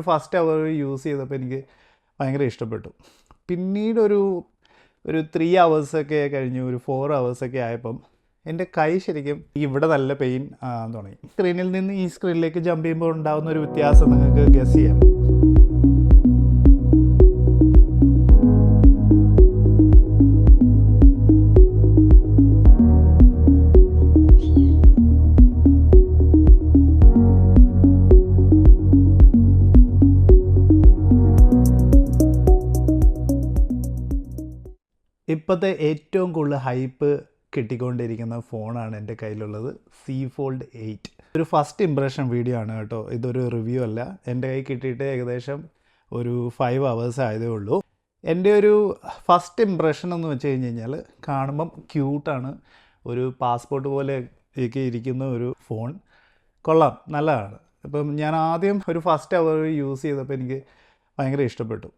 First അവർ use ചെയ്തപ്പോൾ എനിക്ക് ഭയങ്കര ഇഷ്ടപ്പെട്ടു. പിന്നീട് ഒരു 3 hours കഴിഞ്ഞ് ഒരു 4 hours ആയപ്പം എൻ്റെ കൈ ശരിക്കും ഇവിടെ നല്ല പെയിൻ തുടങ്ങി. സ്ക്രീനിൽ നിന്ന് ഈ സ്ക്രീനിലേക്ക് ജമ്പ് ചെയ്യുമ്പോൾ ഉണ്ടാകുന്ന ഒരു വ്യത്യാസം നിങ്ങൾക്ക് ഗസ് ചെയ്യാം. ഇപ്പോഴത്തെ ഏറ്റവും കൂടുതൽ ഹൈപ്പ് കിട്ടിക്കൊണ്ടിരിക്കുന്ന ഫോണാണ് എൻ്റെ കയ്യിലുള്ളത്, Z Fold 8. ഒരു ഫസ്റ്റ് ഇംപ്രഷൻ വീഡിയോ ആണ് കേട്ടോ, ഇതൊരു റിവ്യൂ അല്ല. എൻ്റെ കൈ കിട്ടിയിട്ട് ഏകദേശം ഒരു 5 hours ആയതേ ഉള്ളൂ. എൻ്റെ ഒരു ഫസ്റ്റ് ഇംപ്രഷൻ എന്ന് വെച്ച് കഴിഞ്ഞാൽ കാണുമ്പം ക്യൂട്ടാണ്, ഒരു പാസ്പോർട്ട് പോലെ ഒക്കെ ഇരിക്കുന്ന ഒരു ഫോൺ. കൊള്ളാം, നല്ലതാണ്. ഇപ്പം ഞാൻ ആദ്യം ഒരു ഫസ്റ്റ് അവർ യൂസ് ചെയ്തപ്പോൾ എനിക്ക് ഭയങ്കര ഇഷ്ടപ്പെട്ടു.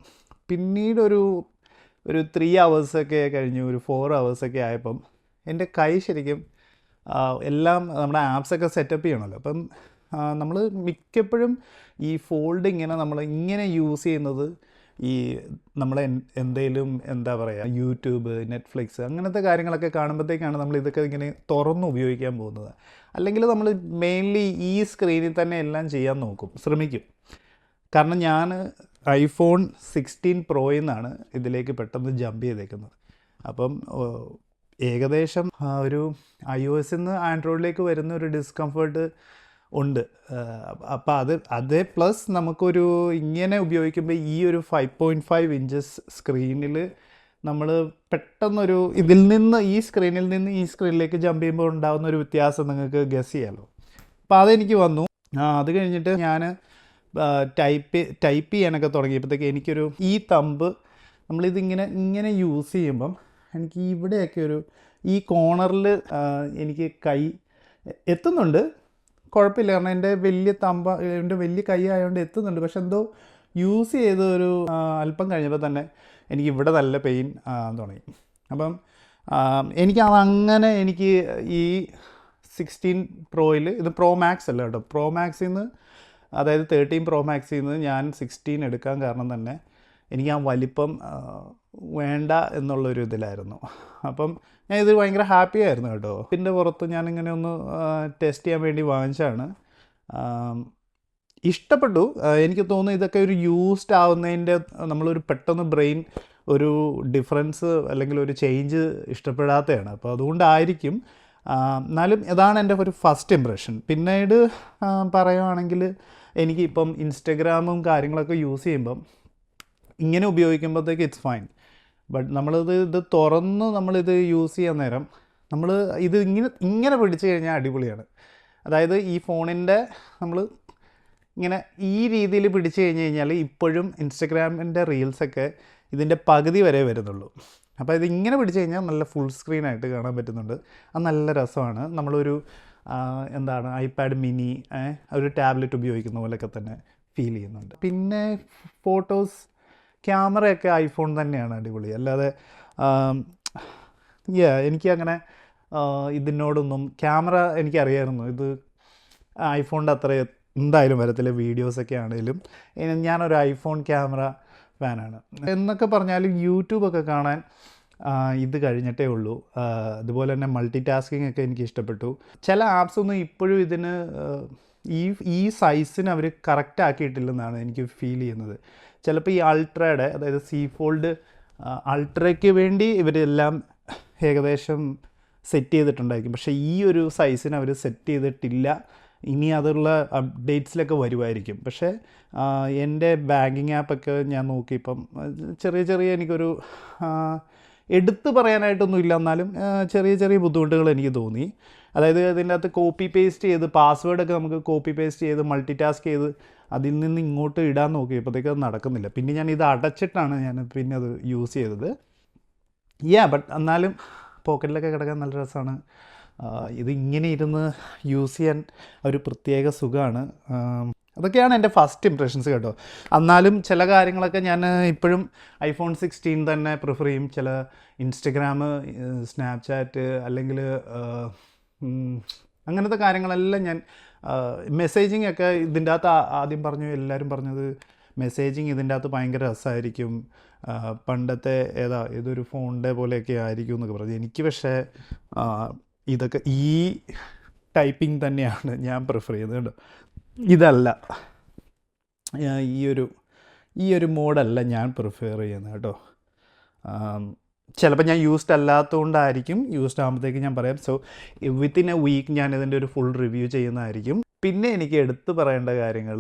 പിന്നീട് ഒരു 3 hours കഴിഞ്ഞ് ഒരു 4 hours ആയപ്പം എൻ്റെ കൈ ശരിക്കും എല്ലാം നമ്മുടെ ആപ്സൊക്കെ സെറ്റപ്പ് ചെയ്യണമല്ലോ. അപ്പം നമ്മൾ മിക്കപ്പോഴും ഈ ഫോൾഡ് നമ്മൾ ഇങ്ങനെ യൂസ് ചെയ്യുന്നത് ഈ നമ്മളെ എന്തെങ്കിലും എന്താ പറയുക, യൂട്യൂബ്, നെറ്റ്ഫ്ലിക്സ് അങ്ങനത്തെ കാര്യങ്ങളൊക്കെ കാണുമ്പോഴത്തേക്കാണ് നമ്മൾ ഇതൊക്കെ ഇങ്ങനെ തുറന്ന് ഉപയോഗിക്കാൻ പോകുന്നത്. അല്ലെങ്കിൽ നമ്മൾ മെയിൻലി ഈ സ്ക്രീനിൽ തന്നെ എല്ലാം ചെയ്യാൻ ശ്രമിക്കും. കാരണം ഞാൻ iPhone 16 Proയിൽ നിന്നാണ് ഇതിലേക്ക് പെട്ടെന്ന് ജമ്പ് ചെയ്തേക്കുന്നത്. അപ്പം ഏകദേശം ഒരു iOS നിന്ന് ആൻഡ്രോയിഡിലേക്ക് വരുന്ന ഒരു ഡിസ്കംഫർട്ട് ഉണ്ട്. അപ്പോൾ അതേ പ്ലസ് നമുക്കൊരു ഇങ്ങനെ ഉപയോഗിക്കുമ്പോൾ ഈ ഒരു 5.5 inches സ്ക്രീനിൽ നമ്മൾ പെട്ടെന്നൊരു ഈ സ്ക്രീനിൽ നിന്ന് ഈ സ്ക്രീനിലേക്ക് ജമ്പ് ചെയ്യുമ്പോൾ ഉണ്ടാകുന്ന ഒരു വ്യത്യാസം നിങ്ങൾക്ക് ഗസ് ചെയ്യാമല്ലോ. അപ്പോൾ അതെനിക്ക് വന്നു. അത് കഴിഞ്ഞിട്ട് ഞാൻ ടൈപ്പ് ചെയ്യാനൊക്കെ തുടങ്ങിയപ്പോഴത്തേക്ക് എനിക്കൊരു ഈ തമ്പ് നമ്മളിതിങ്ങനെ യൂസ് ചെയ്യുമ്പം എനിക്ക് ഇവിടെയൊക്കെ ഈ കോർണറിൽ എനിക്ക് കൈ എത്തുന്നുണ്ട്, കുഴപ്പമില്ല. കാരണം എൻ്റെ വലിയ കൈ ആയതുകൊണ്ട് എത്തുന്നുണ്ട്. പക്ഷെ എന്തോ യൂസ് ചെയ്ത് ഒരു അല്പം കഴിഞ്ഞപ്പോൾ തന്നെ എനിക്ക് ഇവിടെ നല്ല പെയിൻ തുടങ്ങി. അപ്പം എനിക്ക് ഈ 16 Proയിൽ, ഇത് Pro Max അല്ല കേട്ടോ, Pro Maxൽ നിന്ന്, അതായത് 13 Pro Maxൽ നിന്ന് ഞാൻ 16 എടുക്കാൻ കാരണം തന്നെ എനിക്ക് ആ വലിപ്പം വേണ്ട എന്നുള്ളൊരു ഇതിലായിരുന്നു. അപ്പം ഞാൻ ഇത് ഭയങ്കര ഹാപ്പി ആയിരുന്നു കേട്ടോ. ഇതിൻ്റെ പുറത്ത് ഞാനിങ്ങനെ ഒന്ന് ടെസ്റ്റ് ചെയ്യാൻ വേണ്ടി വാങ്ങിച്ചാണ്. ഇഷ്ടപ്പെട്ടു. എനിക്ക് തോന്നുന്നു ഇതൊക്കെ ഒരു യൂസ്ഡ് ആവുന്നതിൻ്റെ നമ്മളൊരു പെട്ടെന്ന് ബ്രെയിൻ ഒരു ഡിഫറൻസ് അല്ലെങ്കിൽ ഒരു ചേഞ്ച് ഇഷ്ടപ്പെടാത്തതാണ്. അപ്പോൾ അതുകൊണ്ടായിരിക്കും. എന്നാലും ഇതാണ് എൻ്റെ ഒരു ഫസ്റ്റ് ഇംപ്രഷൻ. പിന്നീട് പറയുകയാണെങ്കിൽ എനിക്കിപ്പം ഇൻസ്റ്റഗ്രാമും കാര്യങ്ങളൊക്കെ യൂസ് ചെയ്യുമ്പം ഇങ്ങനെ ഉപയോഗിക്കുമ്പോഴത്തേക്ക് ഇറ്റ്സ് ഫൈൻ. ബട്ട് ഇത് തുറന്ന് നമ്മളിത് യൂസ് ചെയ്യാൻ നേരം ഇത് ഇങ്ങനെ പിടിച്ചു കഴിഞ്ഞാൽ അടിപൊളിയാണ്. അതായത് ഈ ഫോണിൻ്റെ നമ്മൾ ഇങ്ങനെ ഈ രീതിയിൽ പിടിച്ചു കഴിഞ്ഞാൽ ഇപ്പോഴും ഇൻസ്റ്റഗ്രാമിൻ്റെ റീൽസൊക്കെ ഇതിൻ്റെ പകുതി വരെ വരുന്നുള്ളൂ. അപ്പോൾ ഇതിങ്ങനെ പിടിച്ചു കഴിഞ്ഞാൽ നല്ല ഫുൾ സ്ക്രീനായിട്ട് കാണാൻ പറ്റുന്നുണ്ട്. അത് നല്ല രസമാണ്. നമ്മളൊരു iPad mini, ഒരു ടാബ്ലറ്റ് ഉപയോഗിക്കുന്ന പോലെയൊക്കെ തന്നെ ഫീൽ ചെയ്യുന്നുണ്ട്. പിന്നെ ഫോട്ടോസ്, ക്യാമറയൊക്കെ ഐഫോൺ തന്നെയാണ് അടിപൊളി. അല്ലാതെ എനിക്കങ്ങനെ ഇതിനോടൊന്നും, ക്യാമറ എനിക്കറിയായിരുന്നു ഇത് ഐഫോണിൻ്റെ അത്ര എന്തായാലും വരത്തില്ല. വീഡിയോസൊക്കെ ആണെങ്കിലും ഞാനൊരു ഐഫോൺ ക്യാമറ ഫാനാണ്. എന്നൊക്കെ പറഞ്ഞാലും യൂട്യൂബൊക്കെ കാണാൻ ഇത് കഴിഞ്ഞിട്ടേ ഉള്ളൂ. അതുപോലെ തന്നെ മൾട്ടി ടാസ്കിങ് ഒക്കെ എനിക്ക് ഇഷ്ടപ്പെട്ടു. ചില ആപ്സൊന്നും ഇപ്പോഴും ഇതിന് ഈ സൈസിന് അവർ കറക്റ്റ് ആക്കിയിട്ടില്ലെന്നാണ് എനിക്ക് ഫീൽ ചെയ്യുന്നത്. ചിലപ്പോൾ ഈ അൾട്രയുടെ, അതായത് Z Fold അൾട്രയ്ക്ക് വേണ്ടി ഇവരെല്ലാം ഏകദേശം സെറ്റ് ചെയ്തിട്ടുണ്ടായിരിക്കും. പക്ഷേ ഈ ഒരു സൈസിന് അവർ സെറ്റ് ചെയ്തിട്ടില്ല. ഇനി അതുള്ള അപ്ഡേറ്റ്സിലൊക്കെ വരുമായിരിക്കും. പക്ഷേ എൻ്റെ ബാങ്കിങ് ആപ്പൊക്കെ ഞാൻ നോക്കിയപ്പം ചെറിയ എനിക്കൊരു എടുത്ത് പറയാനായിട്ടൊന്നും ഇല്ല, എന്നാലും ചെറിയ ബുദ്ധിമുട്ടുകൾ എനിക്ക് തോന്നി. അതായത് അതിൻ്റെ അകത്ത് കോപ്പി പേസ്റ്റ് ചെയ്ത് പാസ്വേഡൊക്കെ നമുക്ക് കോപ്പി പേസ്റ്റ് ചെയ്ത് മൾട്ടി ടാസ്ക് ചെയ്ത് അതിൽ നിന്ന് ഇങ്ങോട്ട് ഇടാൻ നോക്കിയപ്പോഴത്തേക്ക് അത് നടക്കുന്നില്ല. പിന്നെ ഞാൻ ഇത് അടച്ചിട്ടാണ് പിന്നെ അത് യൂസ് ചെയ്തത്. ബട്ട് എന്നാലും പോക്കറ്റിലൊക്കെ കിടക്കാൻ നല്ല രസമാണ്. ഇത് ഇങ്ങനെ ഇരുന്ന് യൂസ് ചെയ്യാൻ ഒരു പ്രത്യേക സുഖമാണ്. അതൊക്കെയാണ് എൻ്റെ ഫസ്റ്റ് ഇംപ്രഷൻസ് കേട്ടോ. എന്നാലും ചില കാര്യങ്ങളൊക്കെ ഞാൻ ഇപ്പോഴും iPhone 16 തന്നെ പ്രിഫർ ചെയ്യും. ചില ഇൻസ്റ്റഗ്രാം, സ്നാപ്ചാറ്റ് അല്ലെങ്കിൽ അങ്ങനത്തെ കാര്യങ്ങളെല്ലാം ഞാൻ മെസ്സേജിങ് ഒക്കെ ഇതിൻ്റെ അകത്ത് ആദ്യം പറഞ്ഞു, എല്ലാവരും പറഞ്ഞത് മെസ്സേജിങ് ഇതിൻ്റെ അകത്ത് ഭയങ്കര രസമായിരിക്കും, പണ്ടത്തെ ഇതൊരു ഫോണിൻ്റെ പോലെയൊക്കെ ആയിരിക്കും എന്നൊക്കെ പറഞ്ഞു. എനിക്ക് പക്ഷേ ഇതൊക്കെ ഈ ടൈപ്പിംഗ് തന്നെയാണ് ഞാൻ പ്രിഫർ ചെയ്യുന്നത് കേട്ടോ. ഇതല്ല, ഈ ഒരു മോഡല്ല ഞാൻ പ്രിഫർ ചെയ്യുന്നത് കേട്ടോ. ചിലപ്പോൾ ഞാൻ യൂസ്ഡ് അല്ലാത്തതുകൊണ്ടായിരിക്കും, യൂസ്ഡ് ആകുമ്പോഴത്തേക്ക് ഞാൻ പറയാം. സോ വിത്തിൻ എ വീക്ക് ഞാൻ ഇതിൻ്റെ ഒരു ഫുൾ റിവ്യൂ ചെയ്യുന്നതായിരിക്കും. പിന്നെ എനിക്ക് എടുത്തു പറയേണ്ട കാര്യങ്ങൾ,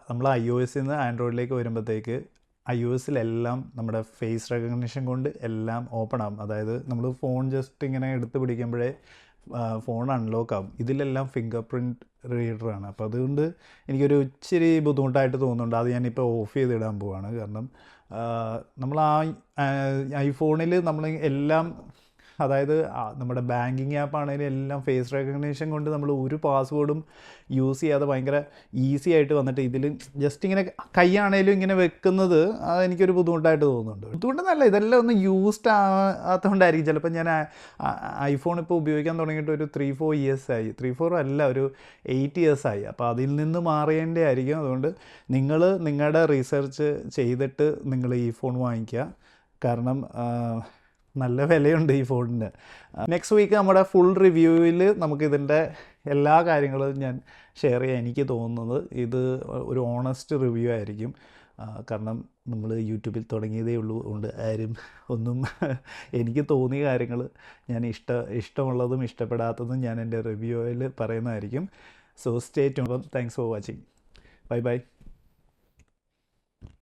നമ്മൾ iOS നിന്ന് ആൻഡ്രോയിഡിലേക്ക് വരുമ്പോഴത്തേക്ക് iOSലെല്ലാം നമ്മുടെ ഫേസ് റെക്കഗ്നിഷൻ കൊണ്ട് എല്ലാം ഓപ്പൺ ആകും. അതായത് നമ്മൾ ഫോൺ ജസ്റ്റ് ഇങ്ങനെ എടുത്ത് പിടിക്കുമ്പോഴേ ഫോൺ അൺലോക്ക് ആകും. ഇതിലെല്ലാം ഫിംഗർ പ്രിൻറ്റ് റീഡറാണ്. അപ്പോൾ അതുകൊണ്ട് എനിക്കൊരു ഇച്ചിരി ബുദ്ധിമുട്ടായിട്ട് തോന്നുന്നുണ്ട്. അത് ഞാനിപ്പോൾ ഓഫ് ചെയ്തിടാൻ പോവാണ്. കാരണം നമ്മൾ ഐഫോണിൽ നമ്മൾ എല്ലാം, അതായത് നമ്മുടെ ബാങ്കിങ് ആപ്പ് ആണെങ്കിലും എല്ലാം ഫേസ് റെക്കഗ്നീഷൻ കൊണ്ട് നമ്മൾ ഒരു പാസ്വേഡും യൂസ് ചെയ്യാതെ ഭയങ്കര ഈസി ആയിട്ട് വന്നിട്ട് ഇതിൽ ജസ്റ്റ് ഇങ്ങനെ കൈയാണേലും ഇങ്ങനെ വെക്കുന്നത് അതെനിക്കൊരു ബുദ്ധിമുട്ടായിട്ട് തോന്നുന്നുണ്ട്. ബുദ്ധിമുട്ടെന്നല്ല, ഇതെല്ലാം ഒന്ന് യൂസ്ഡ് ആകാത്തതുകൊണ്ടായിരിക്കും. ചിലപ്പോൾ ഞാൻ ഐഫോൺ ഇപ്പോൾ ഉപയോഗിക്കാൻ തുടങ്ങിയിട്ട് ഒരു 3-4 ഇയേഴ്സ് ആയി. 3-4 അല്ല, ഒരു 8 ഇയേഴ്സ് ആയി. അപ്പോൾ അതിൽ നിന്ന് മാറേണ്ടേ ആയിരിക്കും. അതുകൊണ്ട് നിങ്ങൾ നിങ്ങളുടെ റീസെർച്ച് ചെയ്തിട്ട് നിങ്ങൾ ഈ ഫോൺ വാങ്ങിക്കുക. കാരണം നല്ല വിലയുണ്ട് ഈ ഫോണിന്. നെക്സ്റ്റ് വീക്ക് നമ്മുടെ ഫുൾ റിവ്യൂവിൽ നമുക്കിതിൻ്റെ എല്ലാ കാര്യങ്ങളും ഞാൻ ഷെയർ ചെയ്യാൻ എനിക്ക് തോന്നുന്നത് ഇത് ഒരു ഓണസ്റ്റ് റിവ്യൂ ആയിരിക്കും. കാരണം നമ്മൾ യൂട്യൂബിൽ തുടങ്ങിയതേ ഉള്ളൂ, കൊണ്ട് ആരും ഒന്നും എനിക്ക് തോന്നിയ കാര്യങ്ങൾ ഞാൻ ഇഷ്ടമുള്ളതും ഇഷ്ടപ്പെടാത്തതും ഞാൻ എൻ്റെ റിവ്യൂവിൽ പറയുന്നതായിരിക്കും. So stay tuned. Thanks for watching. Bye bye.